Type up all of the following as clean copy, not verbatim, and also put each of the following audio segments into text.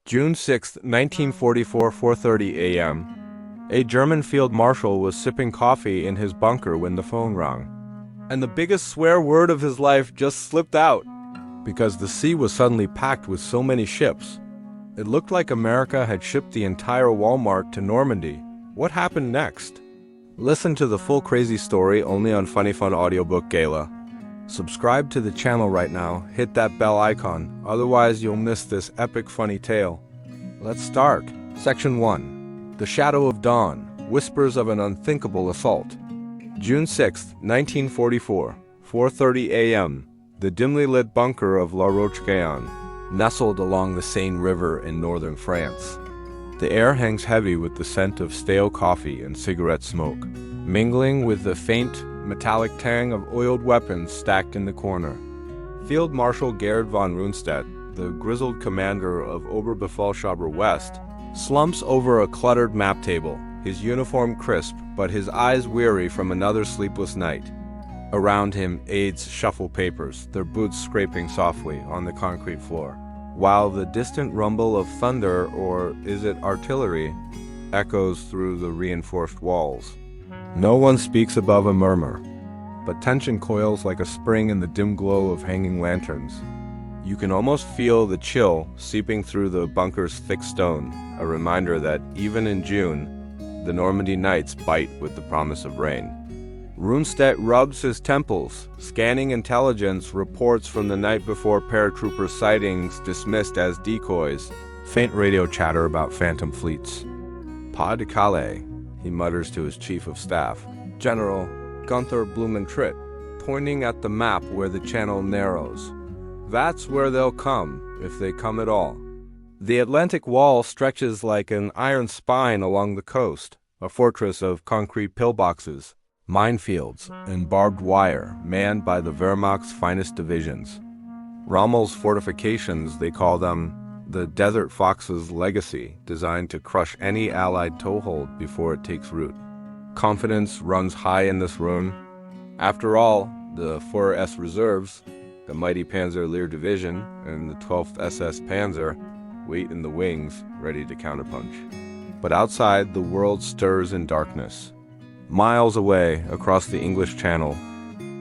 June 6, 1944, 4:30 a.m. A German Field Marshal was sipping coffee in his bunker when the phone rang. And the biggest swear word of his life just slipped out, because the sea was suddenly packed with so many ships. It looked like America had shipped the entire Walmart to Normandy. What happened next? Listen to the full crazy story only on Funny Fun Audiobook Gala. Subscribe to the channel right now, hit that bell icon, otherwise you'll miss this epic funny tale. Let's start. Section 1. The Shadow of Dawn, Whispers of an Unthinkable Assault. June 6, 1944, 4:30 a.m. The dimly lit bunker of La Roche-Guyon, nestled along the Seine River in northern France. The air hangs heavy with the scent of stale coffee and cigarette smoke, mingling with the faint, metallic tang of oiled weapons stacked in the corner. Field Marshal Gerd von Rundstedt, the grizzled commander of Oberbefehlshaber West, slumps over a cluttered map table, his uniform crisp but his eyes weary from another sleepless night. Around him, aides shuffle papers, their boots scraping softly on the concrete floor, while the distant rumble of thunder, or is it artillery, echoes through the reinforced walls. No one speaks above a murmur, but tension coils like a spring in the dim glow of hanging lanterns. You can almost feel the chill seeping through the bunker's thick stone, a reminder that even in June, the Normandy nights bite with the promise of rain. Rundstedt rubs his temples, scanning intelligence reports from the night before paratrooper sightings dismissed as decoys, faint radio chatter about phantom fleets. Pas de Calais, he mutters to his chief of staff, General Gunther Blumentritt, pointing at the map where the channel narrows. That's where they'll come, if they come at all. The Atlantic Wall stretches like an iron spine along the coast, a fortress of concrete pillboxes, minefields, and barbed wire manned by the Wehrmacht's finest divisions. Rommel's fortifications, they call them, the Desert Fox's legacy, designed to crush any Allied toehold before it takes root. Confidence runs high in this room. After all, the 4S Reserves, the mighty Panzer Lehr Division, and the 12th SS Panzer wait in the wings, ready to counterpunch. But outside, the world stirs in darkness. Miles away, across the English Channel,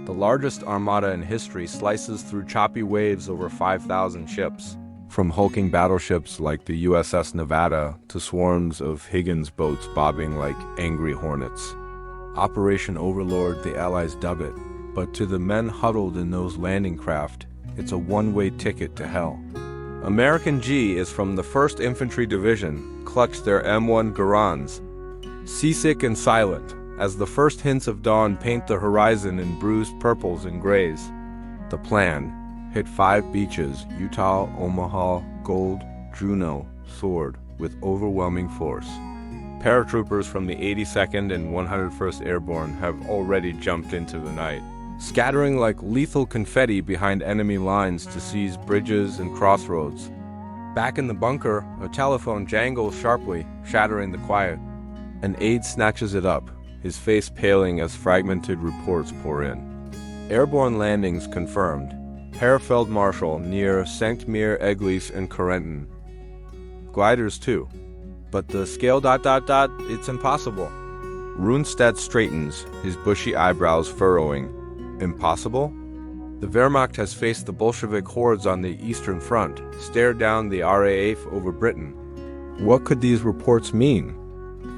the largest armada in history slices through choppy waves over 5,000 ships, from hulking battleships like the USS Nevada to swarms of Higgins boats bobbing like angry hornets. Operation Overlord, the Allies dub it, but to the men huddled in those landing craft, it's a one-way ticket to hell. American G is from the 1st Infantry Division, clutch their M1 Garands, seasick and silent, as the first hints of dawn paint the horizon in bruised purples and grays. The plan: hit 5 beaches, Utah, Omaha, Gold, Juneau, Sword, with overwhelming force. Paratroopers from the 82nd and 101st Airborne have already jumped into the night, scattering like lethal confetti behind enemy lines to seize bridges and crossroads. Back in the bunker, a telephone jangles sharply, shattering the quiet. An aide snatches it up, his face paling as fragmented reports pour in. Airborne landings confirmed. Herr Feldmarschall near Sankt-Mir-Eglise and Corentin. Gliders too. But the scale ... it's impossible. Rundstedt straightens, his bushy eyebrows furrowing. Impossible? The Wehrmacht has faced the Bolshevik hordes on the Eastern Front, stared down the RAF over Britain. What could these reports mean?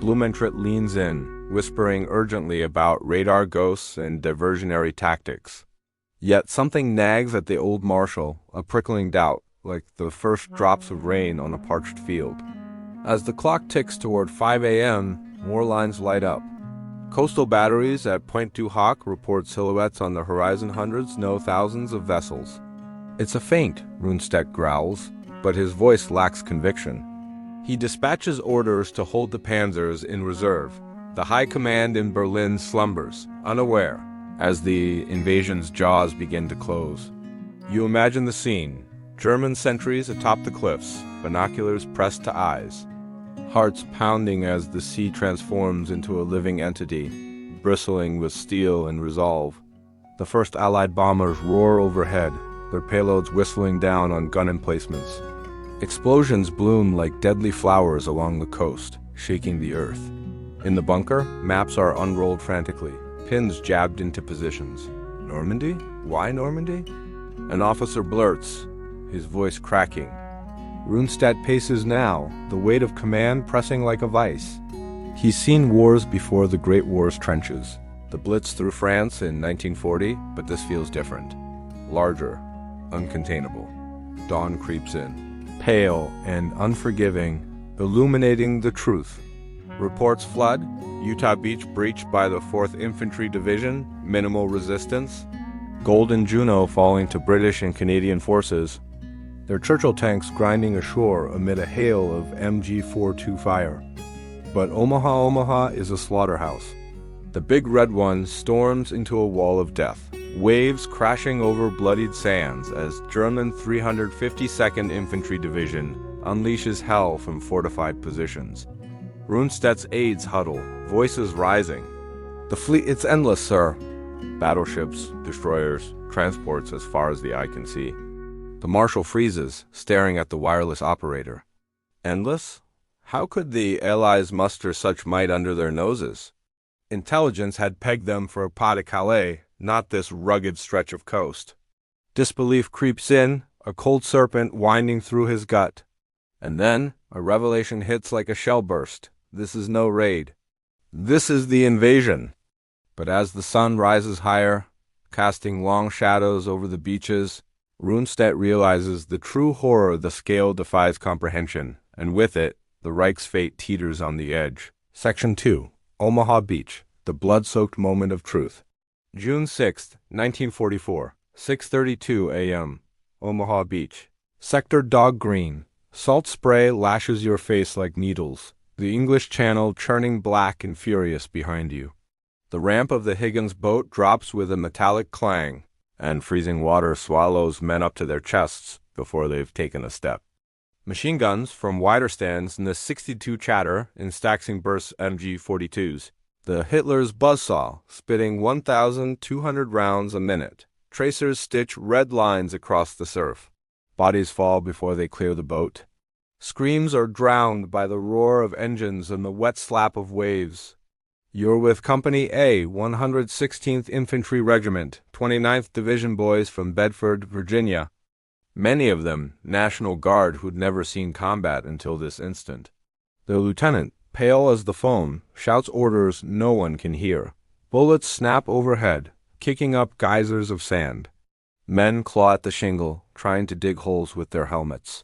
Blumentritt leans in, whispering urgently about radar ghosts and diversionary tactics. Yet something nags at the old marshal, a prickling doubt, like the first drops of rain on a parched field. As the clock ticks toward 5 a.m., more lines light up. Coastal batteries at Pointe du Hoc report silhouettes on the horizon, hundreds, no thousands of vessels. It's a feint, Rundstedt growls, but his voice lacks conviction. He dispatches orders to hold the panzers in reserve. The high command in Berlin slumbers, unaware, as the invasion's jaws begin to close. You imagine the scene: German sentries atop the cliffs, binoculars pressed to eyes, hearts pounding as the sea transforms into a living entity, bristling with steel and resolve. The first Allied bombers roar overhead, their payloads whistling down on gun emplacements. Explosions bloom like deadly flowers along the coast, shaking the earth. In the bunker, maps are unrolled frantically, pins jabbed into positions. Normandy? Why Normandy? An officer blurts, his voice cracking. Runestad paces now, the weight of command pressing like a vice. He's seen wars before the Great War's trenches. The Blitz through France in 1940, but this feels different. Larger, uncontainable. Dawn creeps in, pale and unforgiving, illuminating the truth. Reports flood, Utah Beach breached by the 4th Infantry Division, minimal resistance. Golden Juno falling to British and Canadian forces. Their Churchill tanks grinding ashore amid a hail of MG-42 fire. But Omaha is a slaughterhouse. The big red one storms into a wall of death, waves crashing over bloodied sands as German 352nd Infantry Division unleashes hell from fortified positions. Runestad's aides huddle, voices rising. The fleet, it's endless, sir. Battleships, destroyers, transports as far as the eye can see. The Marshal freezes, staring at the wireless operator. Endless? How could the Allies muster such might under their noses? Intelligence had pegged them for Pas-de-Calais, not this rugged stretch of coast. Disbelief creeps in, a cold serpent winding through his gut. And then, a revelation hits like a shell burst. This is no raid. This is the invasion. But as the sun rises higher, casting long shadows over the beaches, Runestad realizes the true horror. The scale defies comprehension, and with it, the Reich's fate teeters on the edge. Section 2. Omaha Beach, the blood-soaked moment of truth. June 6, 1944, 6:32 a.m. Omaha Beach. Sector Dog Green. Salt spray lashes your face like needles, the English Channel churning black and furious behind you. The ramp of the Higgins boat drops with a metallic clang, and freezing water swallows men up to their chests before they've taken a step. Machine guns from wider stands in the 62 chatter in Staxing burst MG-42s. The Hitler's buzzsaw, spitting 1,200 rounds a minute. Tracers stitch red lines across the surf. Bodies fall before they clear the boat. Screams are drowned by the roar of engines and the wet slap of waves. You're with Company A, 116th Infantry Regiment, 29th Division boys from Bedford, Virginia. Many of them National Guard who'd never seen combat until this instant. The lieutenant, pale as the foam, shouts orders no one can hear. Bullets snap overhead, kicking up geysers of sand. Men claw at the shingle, trying to dig holes with their helmets.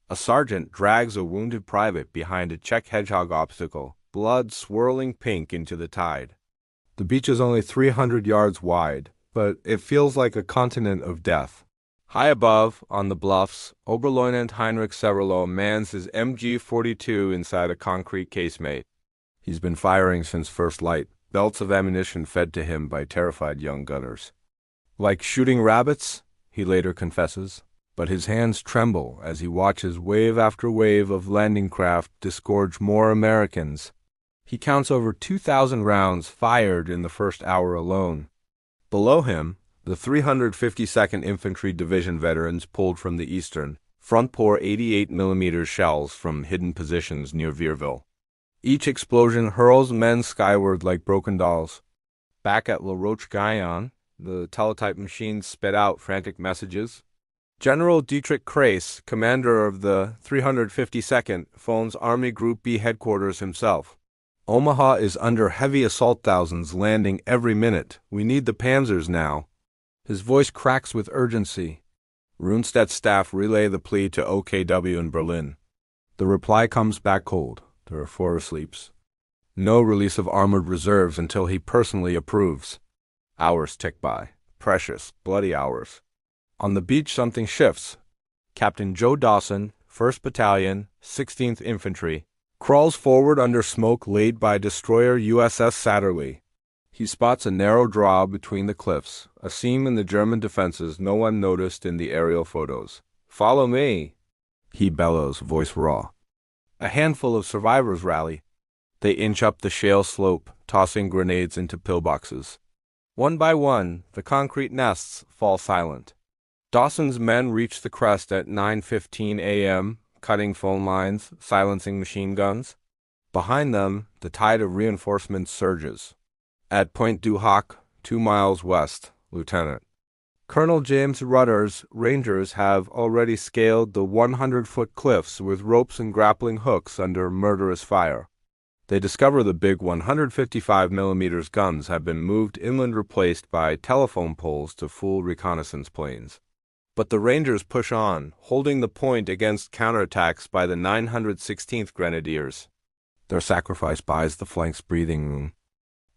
A sergeant drags a wounded private behind a Czech hedgehog obstacle, blood swirling pink into the tide. The beach is only 300 yards wide, but it feels like a continent of death. High above, on the bluffs, Oberleutnant Heinrich Severloh mans his MG-42 inside a concrete casemate. He's been firing since first light, belts of ammunition fed to him by terrified young gunners. Like shooting rabbits, he later confesses, but his hands tremble as he watches wave after wave of landing craft disgorge more Americans. He counts over 2,000 rounds fired in the first hour alone. Below him, the 352nd Infantry Division veterans pulled from the eastern front pour 88mm shells from hidden positions near Vierville. Each explosion hurls men skyward like broken dolls. Back at La Roche-Guyon, the teletype machines spit out frantic messages. General Dietrich Krase, commander of the 352nd, phones Army Group B headquarters himself. Omaha is under heavy assault thousands landing every minute. We need the panzers now. His voice cracks with urgency. Runestad's staff relay the plea to OKW in Berlin. The reply comes back cold. Der Führer sleeps. No release of armored reserves until he personally approves. Hours tick by. Precious, bloody hours. On the beach something shifts. Captain Joe Dawson, 1st Battalion, 16th Infantry, crawls forward under smoke laid by destroyer USS Satterlee. He spots a narrow draw between the cliffs, a seam in the German defenses no one noticed in the aerial photos. "Follow me," he bellows, voice raw. A handful of survivors rally. They inch up the shale slope, tossing grenades into pillboxes. One by one, the concrete nests fall silent. Dawson's men reach the crest at 9:15 a.m., cutting phone lines, silencing machine guns. Behind them, the tide of reinforcements surges. At Point du Hoc, 2 miles west, Lieutenant Colonel James Rudder's Rangers have already scaled the 100-foot cliffs with ropes and grappling hooks under murderous fire. They discover the big 155mm guns have been moved inland, replaced by telephone poles to fool reconnaissance planes. But the Rangers push on, holding the point against counterattacks by the 916th Grenadiers. Their sacrifice buys the flanks breathing room.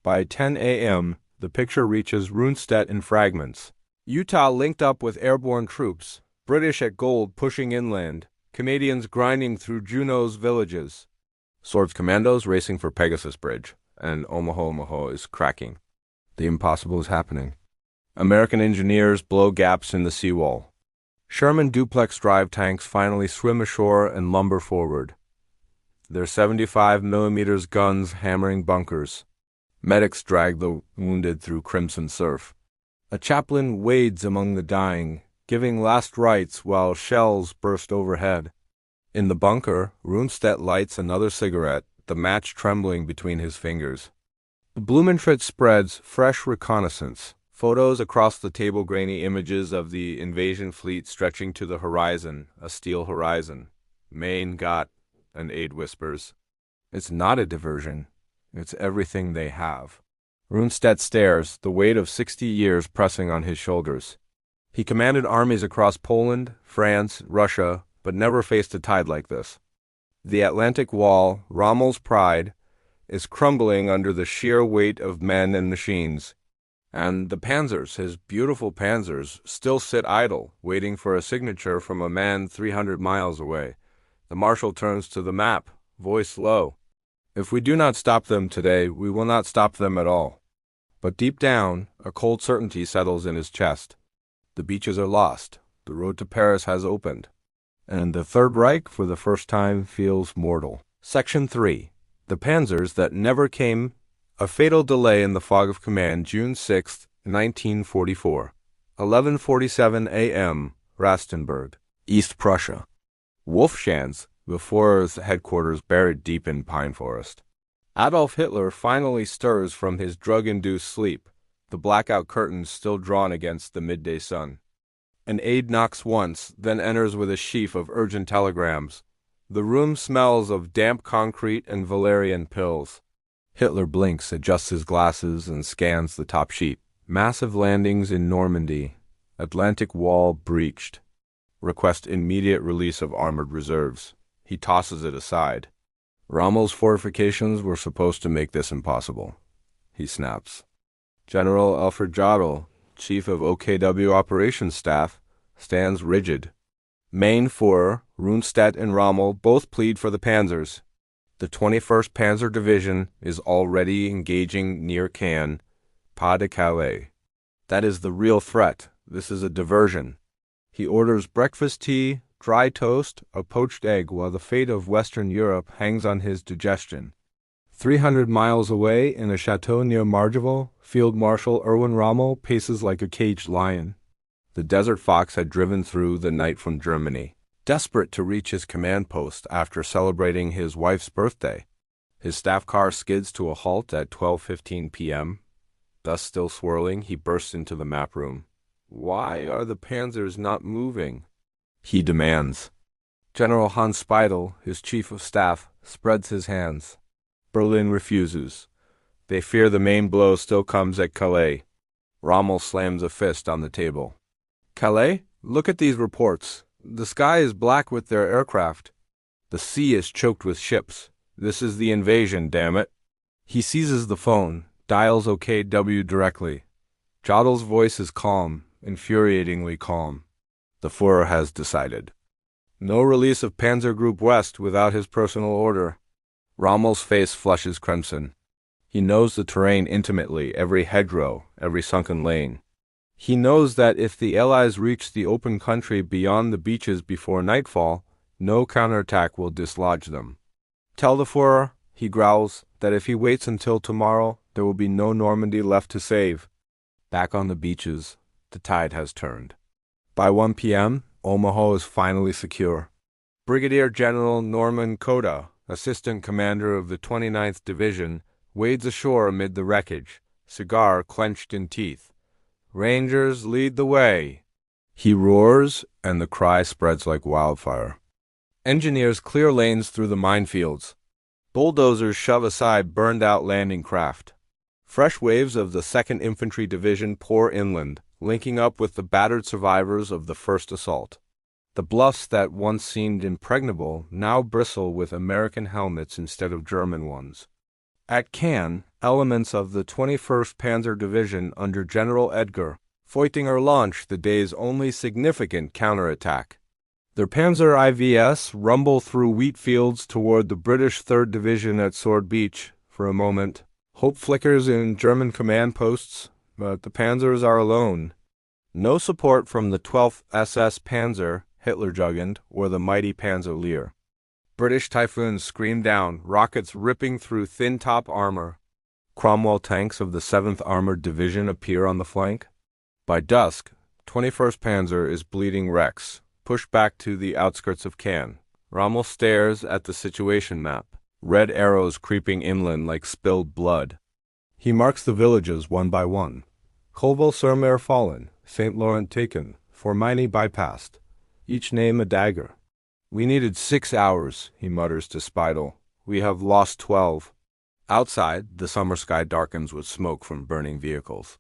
By 10 a.m., the picture reaches Rundstedt in fragments. Utah linked up with airborne troops, British at Gold pushing inland, Canadians grinding through Juneau's villages. Swords commandos racing for Pegasus Bridge, and Omaha is cracking. The impossible is happening. American engineers blow gaps in the seawall. Sherman duplex drive tanks finally swim ashore and lumber forward. Their 75mm guns hammering bunkers. Medics drag the wounded through crimson surf. A chaplain wades among the dying, giving last rites while shells burst overhead. In the bunker, Rundstedt lights another cigarette, the match trembling between his fingers. The Blumentritt spreads fresh reconnaissance, photos across the table, grainy images of the invasion fleet stretching to the horizon, a steel horizon. Maine got, an aide whispers. It's not a diversion. It's everything they have. Rundstedt stares, the weight of 60 years pressing on his shoulders. He commanded armies across Poland, France, Russia, but never faced a tide like this. The Atlantic Wall, Rommel's pride, is crumbling under the sheer weight of men and machines. And the panzers, his beautiful panzers, still sit idle, waiting for a signature from a man 300 miles away. The marshal turns to the map, voice low. If we do not stop them today, we will not stop them at all. But deep down, a cold certainty settles in his chest. The beaches are lost. The road to Paris has opened. And the Third Reich, for the first time, feels mortal. Section 3. The Panzers That Never Came. A fatal delay in the fog of command, June 6, 1944. 11:47 a.m. Rastenburg, East Prussia. Wolfschanz, the Führer's headquarters buried deep in pine forest. Adolf Hitler finally stirs from his drug-induced sleep, the blackout curtains still drawn against the midday sun. An aide knocks once, then enters with a sheaf of urgent telegrams. The room smells of damp concrete and valerian pills. Hitler blinks, adjusts his glasses, and scans the top sheet. Massive landings in Normandy. Atlantic Wall breached. Request immediate release of armored reserves. He tosses it aside. Rommel's fortifications were supposed to make this impossible. He snaps. General Alfred Jodl, chief of OKW operations staff, stands rigid. Main Führer, Rundstedt and Rommel both plead for the panzers. The 21st Panzer Division is already engaging near Caen, Pas de Calais. That is the real threat. This is a diversion. He orders breakfast tea, dry toast, a poached egg, while the fate of Western Europe hangs on his digestion. 300 miles away, in a chateau near Margeville, Field Marshal Erwin Rommel paces like a caged lion. The desert fox had driven through the night from Germany, desperate to reach his command post after celebrating his wife's birthday. His staff car skids to a halt at 12:15 p.m. Thus still swirling, he bursts into the map room. Why are the panzers not moving? He demands. General Hans Speidel, his chief of staff, spreads his hands. Berlin refuses. They fear the main blow still comes at Calais. Rommel slams a fist on the table. Calais? Look at these reports. The sky is black with their aircraft. The sea is choked with ships. This is the invasion, damn it. He seizes the phone, dials OKW directly. Jodl's voice is calm, infuriatingly calm. The Führer has decided. No release of Panzer Group West without his personal order. Rommel's face flushes crimson. He knows the terrain intimately, every hedgerow, every sunken lane. He knows that if the Allies reach the open country beyond the beaches before nightfall, no counterattack will dislodge them. Tell the Führer, he growls, that if he waits until tomorrow, there will be no Normandy left to save. Back on the beaches, the tide has turned. By 1 p.m., Omaha is finally secure. Brigadier General Norman Coda, assistant commander of the 29th Division, wades ashore amid the wreckage, cigar clenched in teeth. "Rangers, lead the way!" He roars, and the cry spreads like wildfire. Engineers clear lanes through the minefields. Bulldozers shove aside burned-out landing craft. Fresh waves of the 2nd Infantry Division pour inland, linking up with the battered survivors of the first assault. The bluffs that once seemed impregnable now bristle with American helmets instead of German ones. At Cannes, elements of the 21st Panzer Division under General Edgar Feutinger launch the day's only significant counterattack. Their Panzer IVS rumble through wheat fields toward the British 3rd Division at Sword Beach. For a moment, hope flickers in German command posts, but the Panzers are alone. No support from the 12th SS Panzer, Hitlerjugend, or the mighty Panzer Lehr. British Typhoons scream down, rockets ripping through thin-top armor. Cromwell tanks of the 7th Armored Division appear on the flank. By dusk, 21st Panzer is bleeding wrecks, pushed back to the outskirts of Cannes. Rommel stares at the situation map, red arrows creeping inland like spilled blood. He marks the villages one by one. Colville-sur-Mer fallen, St. Laurent taken, Formigny bypassed. Each name a dagger. "We needed 6 hours, he mutters to Speidel. "We have lost 12. Outside, the summer sky darkens with smoke from burning vehicles.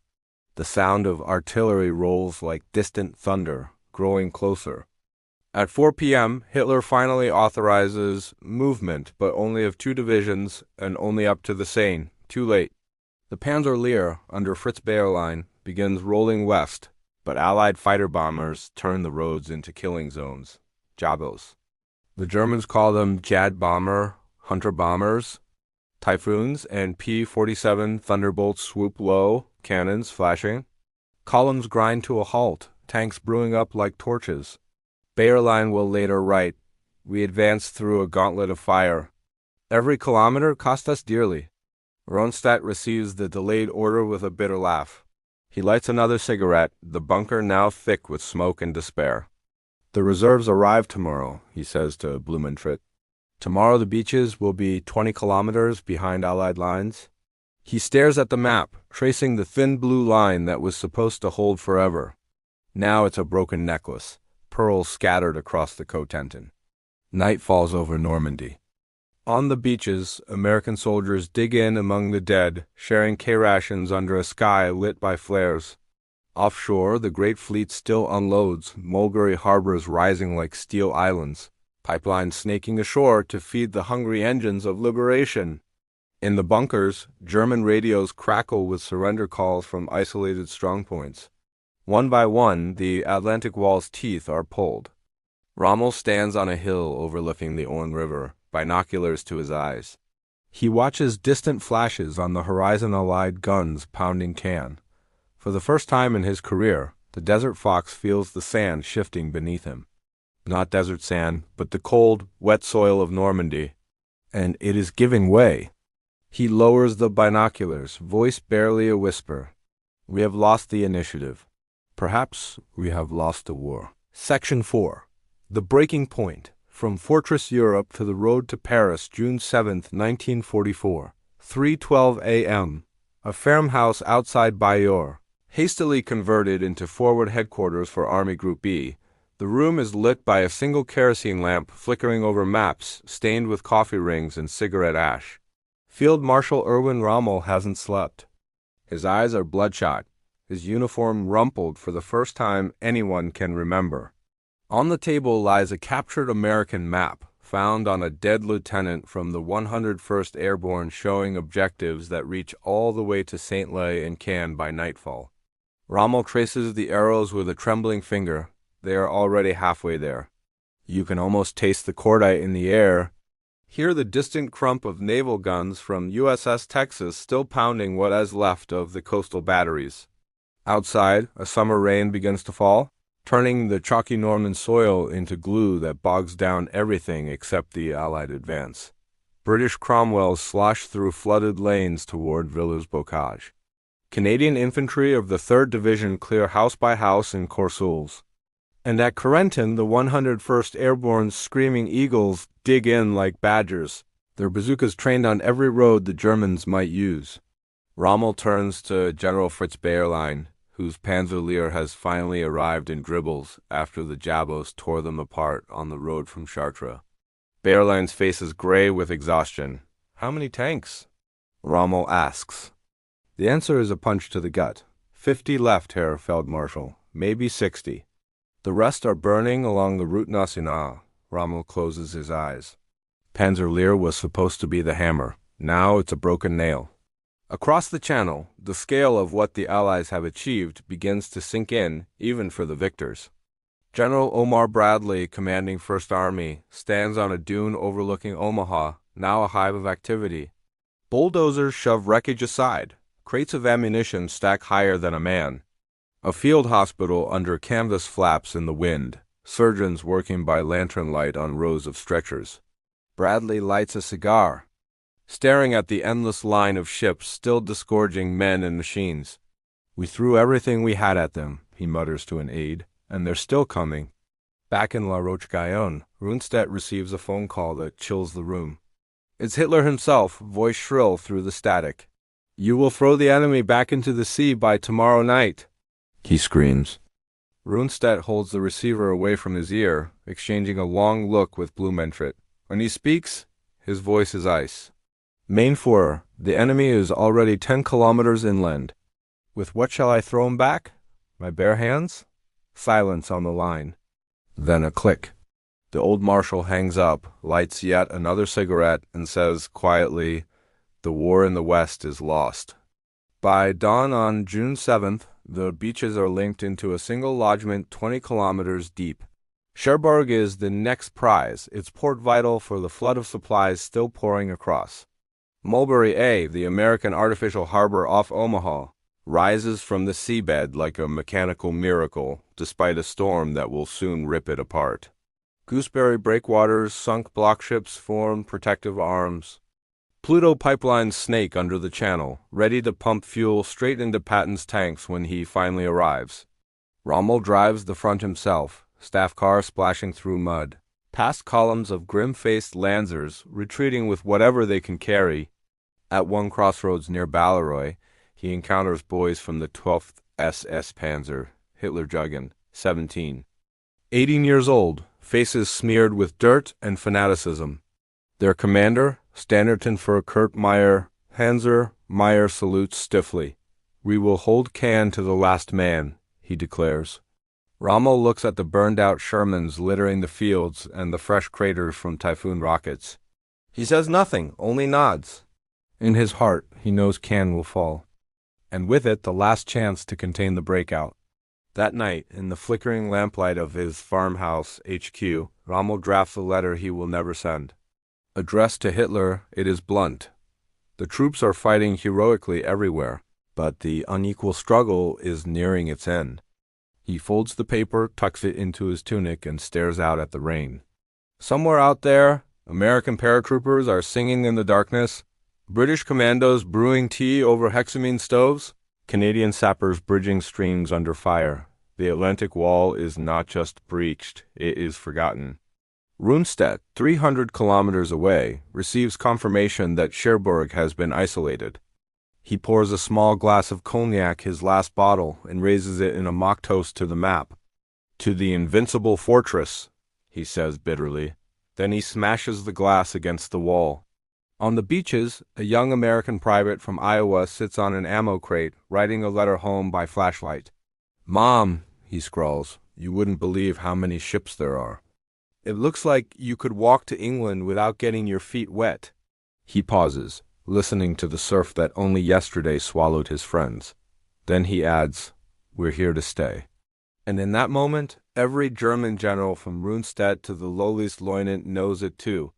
The sound of artillery rolls like distant thunder, growing closer. At 4 p.m., Hitler finally authorizes movement, but only of 2 divisions and only up to the Seine. Too late. The Panzer Lehr, under Fritz Bayerlein, begins rolling west, but Allied fighter bombers turn the roads into killing zones, jabos. The Germans call them Jad bomber, Hunter bombers. Typhoons and P-47 Thunderbolts swoop low, cannons flashing. Columns grind to a halt, tanks brewing up like torches. Bayerlein will later write, "We advanced through a gauntlet of fire. Every kilometer cost us dearly." Ronstadt receives the delayed order with a bitter laugh. He lights another cigarette, the bunker now thick with smoke and despair. "The reserves arrive tomorrow," he says to Blumentritt. "Tomorrow the beaches will be 20 kilometers behind Allied lines." He stares at the map, tracing the thin blue line that was supposed to hold forever. Now it's a broken necklace, pearls scattered across the Cotentin. Night falls over Normandy. On the beaches, American soldiers dig in among the dead, sharing K-rations under a sky lit by flares. Offshore, the great fleet still unloads, Mulberry harbors rising like steel islands, pipelines snaking ashore to feed the hungry engines of liberation. In the bunkers, German radios crackle with surrender calls from isolated strongpoints. One by one, the Atlantic Wall's teeth are pulled. Rommel stands on a hill overlooking the Orne River, binoculars to his eyes. He watches distant flashes on the horizon Allied guns pounding Cannes. For the first time in his career, the Desert Fox feels the sand shifting beneath him. Not desert sand, but the cold, wet soil of Normandy. And it is giving way. He lowers the binoculars, voice barely a whisper. "We have lost the initiative. Perhaps we have lost the war." Section 4. The Breaking Point. From Fortress Europe to the road to Paris, June 7, 1944. 3:12 a.m. A farmhouse outside Bayeux, hastily converted into forward headquarters for Army Group B. The room is lit by a single kerosene lamp flickering over maps stained with coffee rings and cigarette ash. Field Marshal Erwin Rommel hasn't slept. His eyes are bloodshot, his uniform rumpled for the first time anyone can remember. On the table lies a captured American map, found on a dead lieutenant from the 101st Airborne, showing objectives that reach all the way to Saint-Lay and Cannes by nightfall. Rommel traces the arrows with a trembling finger. They are already halfway there. You can almost taste the cordite in the air. Hear the distant crump of naval guns from USS Texas still pounding what is left of the coastal batteries. Outside, a summer rain begins to fall, turning the chalky Norman soil into glue that bogs down everything except the Allied advance. British Cromwells slosh through flooded lanes toward Villers-Bocage. Canadian infantry of the 3rd Division clear house by house in Courcelles. And at Corentin, the 101st Airborne Screaming Eagles dig in like badgers, their bazookas trained on every road the Germans might use. Rommel turns to General Fritz Bayerlein, whose Panzerlehr has finally arrived in dribbles after the Jabos tore them apart on the road from Chartres. Bayerlein's face is gray with exhaustion. "How many tanks?" Rommel asks. The answer is a punch to the gut. 50 left, Herr Feldmarschall. Maybe 60. The rest are burning along the Route Nationale. Rommel closes his eyes. Panzerlehr was supposed to be the hammer. Now it's a broken nail. Across the Channel, the scale of what the Allies have achieved begins to sink in, even for the victors. General Omar Bradley, commanding First Army, stands on a dune overlooking Omaha, now a hive of activity. Bulldozers shove wreckage aside. Crates of ammunition stack higher than a man. A field hospital under canvas flaps in the wind. Surgeons working by lantern light on rows of stretchers. Bradley lights a cigar, staring at the endless line of ships still disgorging men and machines. "We threw everything we had at them," he mutters to an aide, "and they're still coming." Back in La Roche-Guyon, Rundstedt receives a phone call that chills the room. It's Hitler himself, voice shrill through the static. "You will throw the enemy back into the sea by tomorrow night," he screams. Rundstedt holds the receiver away from his ear, exchanging a long look with Blumentritt. When he speaks, his voice is ice. "Mein Führer, the enemy is already 10 kilometers inland. With what shall I throw him back? My bare hands?" Silence on the line. Then a click. The old marshal hangs up, lights yet another cigarette, and says quietly, "The war in the West is lost." By dawn on June 7th, the beaches are linked into a single lodgment 20 kilometers deep. Cherbourg is the next prize, its port vital for the flood of supplies still pouring across. Mulberry A, the American artificial harbor off Omaha, rises from the seabed like a mechanical miracle, despite a storm that will soon rip it apart. Gooseberry breakwaters, sunk blockships form protective arms. Pluto pipelines snake under the channel, ready to pump fuel straight into Patton's tanks when he finally arrives. Rommel drives the front himself, staff car splashing through mud, past columns of grim-faced Lancers retreating with whatever they can carry. At one crossroads near Balleroy, he encounters boys from the 12th SS Panzer, Hitlerjugend, 17. 18 years old, faces smeared with dirt and fanaticism. Their commander, Standartenführer Kurt Meyer, Panzer Meyer salutes stiffly. "We will hold Caen to the last man," he declares. Rommel looks at the burned-out Shermans littering the fields and the fresh craters from Typhoon rockets. He says nothing, only nods. In his heart, he knows Caen will fall, and with it the last chance to contain the breakout. That night, in the flickering lamplight of his farmhouse HQ, Rommel drafts a letter he will never send. Addressed to Hitler, it is blunt. The troops are fighting heroically everywhere, but the unequal struggle is nearing its end. He folds the paper, tucks it into his tunic, and stares out at the rain. Somewhere out there, American paratroopers are singing in the darkness, British commandos brewing tea over hexamine stoves, Canadian sappers bridging streams under fire. The Atlantic Wall is not just breached, it is forgotten. Rundstedt, 300 kilometers away, receives confirmation that Cherbourg has been isolated. He pours a small glass of cognac, his last bottle, and raises it in a mock toast to the map. "To the invincible fortress," he says bitterly. Then he smashes the glass against the wall. On the beaches, a young American private from Iowa sits on an ammo crate, writing a letter home by flashlight. "Mom," he scrawls, "you wouldn't believe how many ships there are. It looks like you could walk to England without getting your feet wet." He pauses, listening to the surf that only yesterday swallowed his friends. Then he adds, "We're here to stay." And in that moment, every German general from Rundstedt to the lowliest lieutenant knows it too.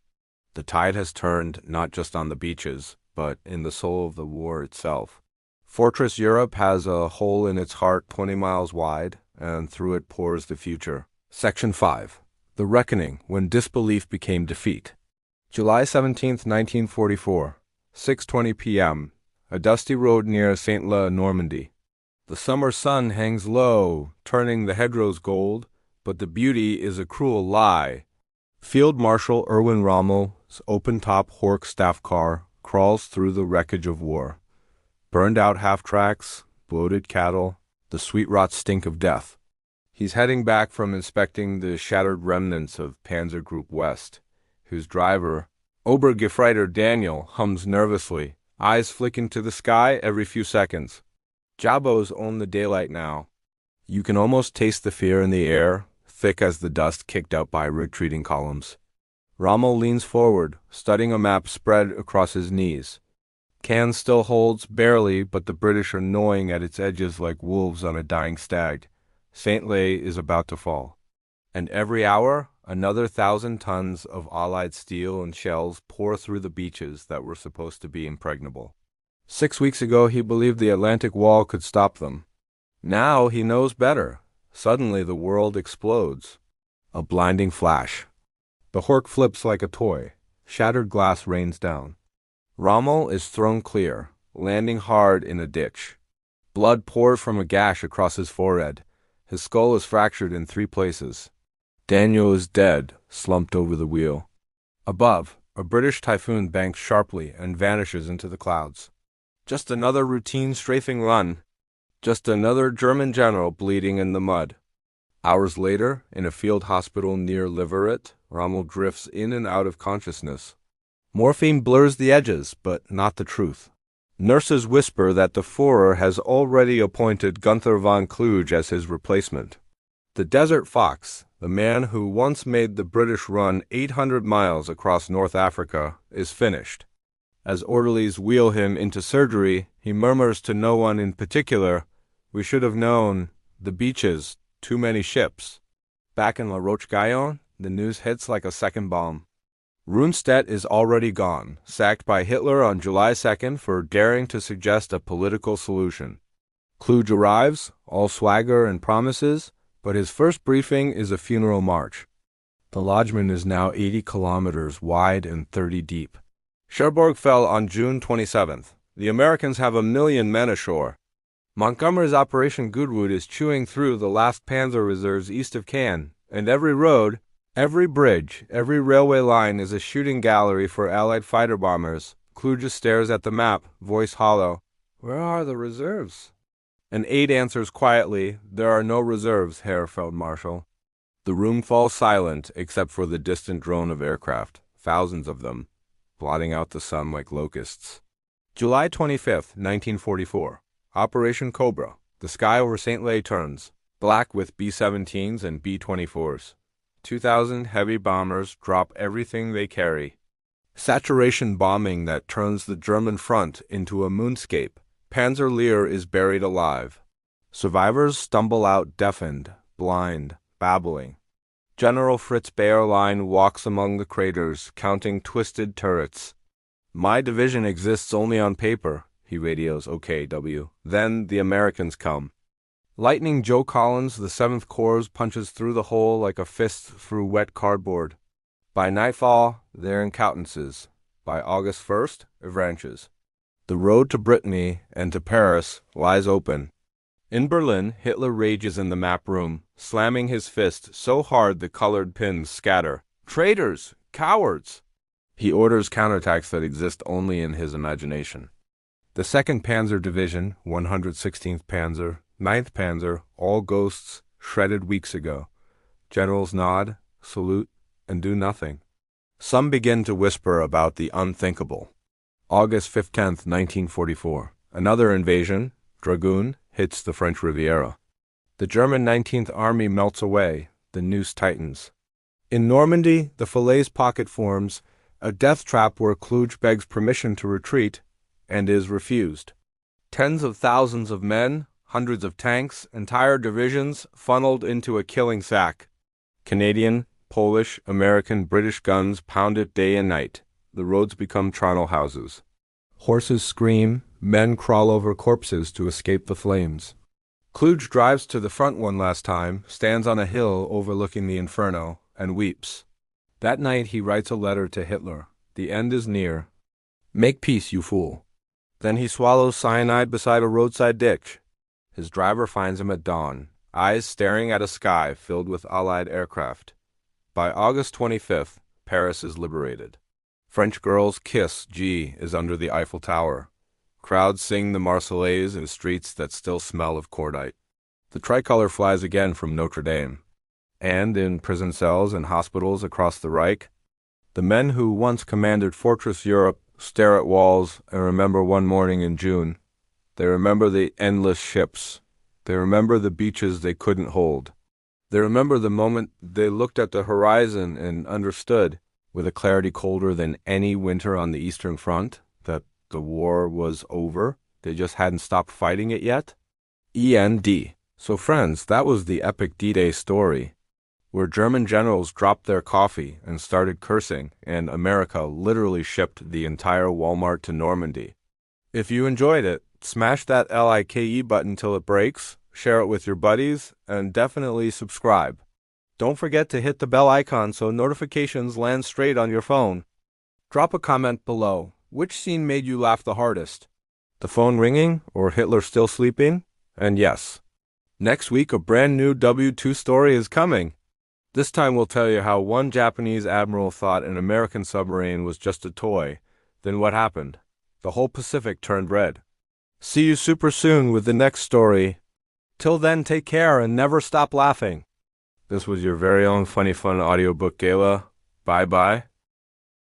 The tide has turned not just on the beaches, but in the soul of the war itself. Fortress Europe has a hole in its heart 20 miles wide, and through it pours the future. Section 5. The Reckoning When Disbelief Became Defeat. July 17, 1944. 6:20 p.m. A dusty road near Saint-La, Normandy. The summer sun hangs low, turning the hedgerows gold, but the beauty is a cruel lie. Field Marshal Erwin Rommel's open-top Hork staff car crawls through the wreckage of war. Burned-out half-tracks, bloated cattle, the sweet rot stink of death. He's heading back from inspecting the shattered remnants of Panzer Group West, whose driver, Obergefreiter Daniel, hums nervously, eyes flicking to the sky every few seconds. Jabos own the daylight now. You can almost taste the fear in the air, thick as the dust kicked out by retreating columns. Rommel leans forward, studying a map spread across his knees. Cannes still holds, barely, but the British are gnawing at its edges like wolves on a dying stag. Saint-Lay is about to fall. And every hour, another 1,000 tons of Allied steel and shells pour through the beaches that were supposed to be impregnable. 6 weeks ago, he believed the Atlantic Wall could stop them. Now he knows better. Suddenly the world explodes. A blinding flash. The Hork flips like a toy. Shattered glass rains down. Rommel is thrown clear, landing hard in a ditch. Blood pours from a gash across his forehead. His skull is fractured in 3 places. Daniel is dead, slumped over the wheel. Above, a British Typhoon banks sharply and vanishes into the clouds. Just another routine strafing run. Just another German general bleeding in the mud. Hours later, in a field hospital near Liveret, Rommel drifts in and out of consciousness. Morphine blurs the edges, but not the truth. Nurses whisper that the Führer has already appointed Gunther von Kluge as his replacement. The Desert Fox, the man who once made the British run 800 miles across North Africa, is finished. As orderlies wheel him into surgery, he murmurs to no one in particular, "We should have known. The beaches. Too many ships." Back in La Roche-Guyon, the news hits like a second bomb. Rundstedt is already gone, sacked by Hitler on July 2nd for daring to suggest a political solution. Kluge arrives, all swagger and promises, but his first briefing is a funeral march. The lodgment is now 80 kilometers wide and 30 deep. Cherbourg fell on June 27th. The Americans have 1 million men ashore. Montgomery's Operation Goodwood is chewing through the last panzer reserves east of Cannes, and every road, every bridge, every railway line is a shooting gallery for Allied fighter bombers. Kluge stares at the map, voice hollow. "Where are the reserves?" An aide answers quietly, "There are no reserves, Herr Feldmarschall." The room falls silent except for the distant drone of aircraft, thousands of them, blotting out the sun like locusts. July 25th, 1944. Operation Cobra. The sky over Saint-Lay turns, black with B-17s and B-24s. 2,000 heavy bombers drop everything they carry. Saturation bombing that turns the German front into a moonscape. Panzer Lehr is buried alive. Survivors stumble out deafened, blind, babbling. General Fritz Bayerlein walks among the craters, counting twisted turrets. "My division exists only on paper," he radios OKW. Then the Americans come. Lightning Joe Collins, the 7th Corps, punches through the hole like a fist through wet cardboard. By nightfall, they're in Coutances. By August 1st, Avranches. The road to Brittany and to Paris lies open. In Berlin, Hitler rages in the map room, slamming his fist so hard the colored pins scatter. "Traitors! Cowards!" He orders counterattacks that exist only in his imagination. The 2nd Panzer Division, 116th Panzer, 9th Panzer, all ghosts, shredded weeks ago. Generals nod, salute, and do nothing. Some begin to whisper about the unthinkable. August 15th, 1944. Another invasion, Dragoon, hits the French Riviera. The German 19th Army melts away, the noose tightens. In Normandy, the Falaise pocket forms, a death trap where Kluge begs permission to retreat, and is refused. Tens of thousands of men, hundreds of tanks, entire divisions funneled into a killing sack. Canadian, Polish, American, British guns pound it day and night. The roads become charnel houses. Horses scream, men crawl over corpses to escape the flames. Kluge drives to the front one last time, stands on a hill overlooking the inferno, and weeps. That night he writes a letter to Hitler. The end is near. "Make peace, you fool." Then he swallows cyanide beside a roadside ditch. His driver finds him at dawn, eyes staring at a sky filled with Allied aircraft. By August 25th, Paris is liberated. French girls kiss G is under the Eiffel Tower. Crowds sing the Marseillaise in streets that still smell of cordite. The tricolor flies again from Notre Dame. And in prison cells and hospitals across the Reich, the men who once commanded Fortress Europe stare at walls and remember one morning in June. They remember the endless ships. They remember the beaches they couldn't hold. They remember the moment they looked at the horizon and understood, with a clarity colder than any winter on the Eastern Front, that the war was over. They just hadn't stopped fighting it yet. END. So friends, that was the epic D-Day story, where German generals dropped their coffee and started cursing, and America literally shipped the entire Walmart to Normandy. If you enjoyed it, smash that like button till it breaks, share it with your buddies, and definitely subscribe. Don't forget to hit the bell icon so notifications land straight on your phone. Drop a comment below. Which scene made you laugh the hardest? The phone ringing or Hitler still sleeping? And yes, next week a brand new W2 story is coming. This time we'll tell you how one Japanese admiral thought an American submarine was just a toy. Then what happened? The whole Pacific turned red. See you super soon with the next story. Till then, take care and never stop laughing. This was your very own Funny Fun audiobook gala. Bye-bye.